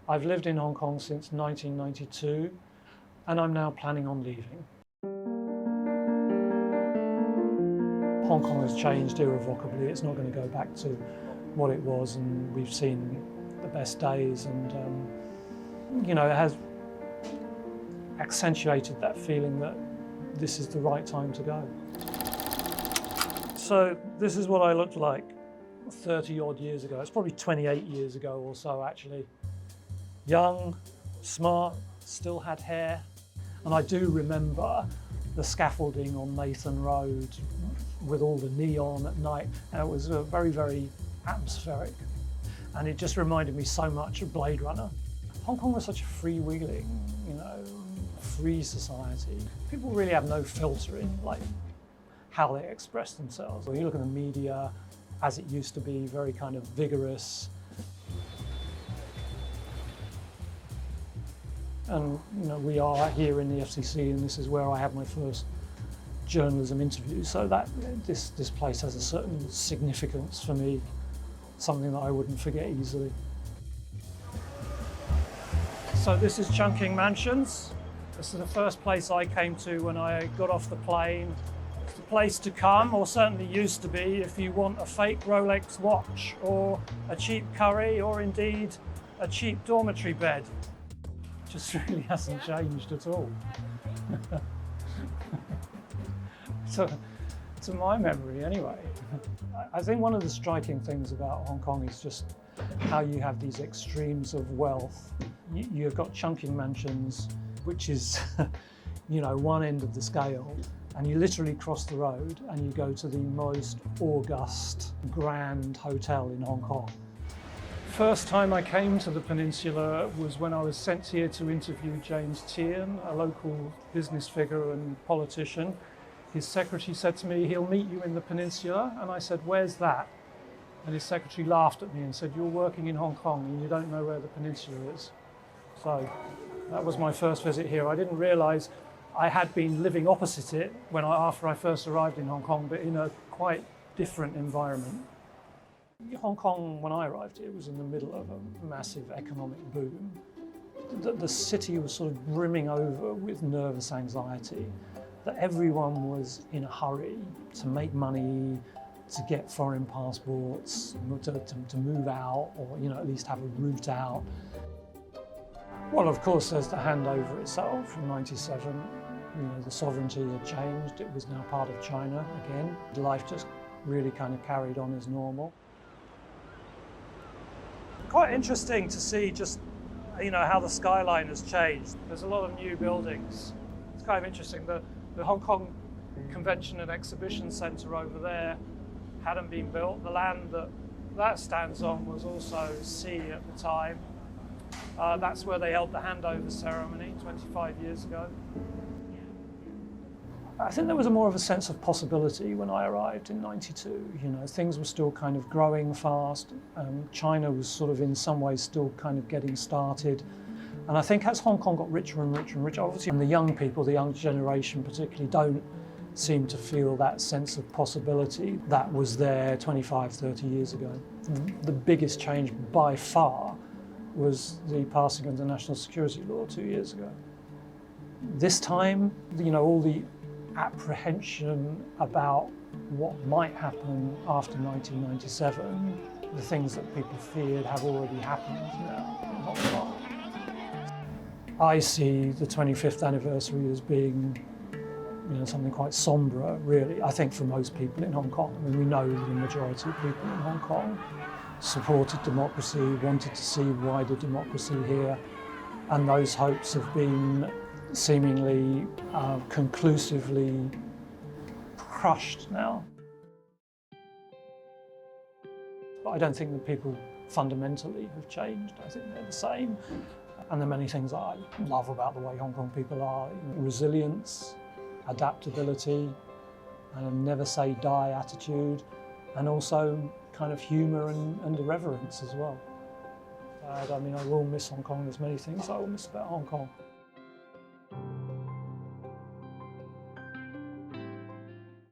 I've lived in Hong Kong since 1992, and I'm now planning on leaving. Hong Kong has changed irrevocably. It's not going to go back to what it was, and we've seen the best days, and it has accentuated that feeling that this is the right time to go. So this is what I looked like 30 odd years ago. It's probably 28 years ago or so, actually. Young, smart, still had hair. And I do remember the scaffolding on Nathan Road with all the neon at night. And it was very, very atmospheric. And it just reminded me so much of Blade Runner. Hong Kong was such a freewheeling, free society. People really have no filter in how they express themselves. When you look at the media, as it used to be, very kind of vigorous. And we are here in the FCC, and this is where I had my first journalism interview. So that this place has a certain significance for me, something that I wouldn't forget easily. So this is Chungking Mansions. This is the first place I came to when I got off the plane. It's the place to come, or certainly used to be, if you want a fake Rolex watch, or a cheap curry, or indeed a cheap dormitory bed. Just really hasn't changed at all. So, to my memory anyway. I think one of the striking things about Hong Kong is just how you have these extremes of wealth. You've got Chungking Mansions, which is one end of the scale, and you literally cross the road and you go to the most august, grand hotel in Hong Kong. First time I came to the peninsula was when I was sent here to interview James Tien, a local business figure and politician. His secretary said to me, "He'll meet you in the peninsula," and I said, "Where's that?" And his secretary laughed at me and said, "You're working in Hong Kong and you don't know where the peninsula is." So that was my first visit here. I didn't realise I had been living opposite it after I first arrived in Hong Kong, but in a quite different environment. Hong Kong, when I arrived here, was in the middle of a massive economic boom. The city was sort of brimming over with nervous anxiety, that everyone was in a hurry to make money, to get foreign passports, to move out, or at least have a route out. Well, of course, there's the handover itself from '97. The sovereignty had changed. It was now part of China again. Life just really kind of carried on as normal. Quite interesting to see just, how the skyline has changed. There's a lot of new buildings. It's kind of interesting. The Hong Kong Convention and Exhibition Centre over there hadn't been built. The land that stands on was also sea at the time. That's where they held the handover ceremony 25 years ago. I think there was more of a sense of possibility when I arrived in '92. Things were still kind of growing fast. China was sort of in some ways still kind of getting started. And I think as Hong Kong got richer and richer and richer, obviously, and the young people, the young generation particularly, don't seem to feel that sense of possibility that was there 25, 30 years ago. The biggest change by far was the passing of the National Security Law 2 years ago. This time, all the apprehension about what might happen after 1997, the things that people feared have already happened now in Hong Kong. I see the 25th anniversary as being something quite sombre, really, I think, for most people in Hong Kong. I mean, we know the majority of people in Hong Kong supported democracy, wanted to see wider democracy here, and those hopes have been seemingly conclusively crushed now. But I don't think that people fundamentally have changed. I think they're the same. And there are many things that I love about the way Hong Kong people are. Resilience, adaptability, and a never say die attitude, and also kind of humour and irreverence as well. I will miss Hong Kong. There's many things I will miss about Hong Kong.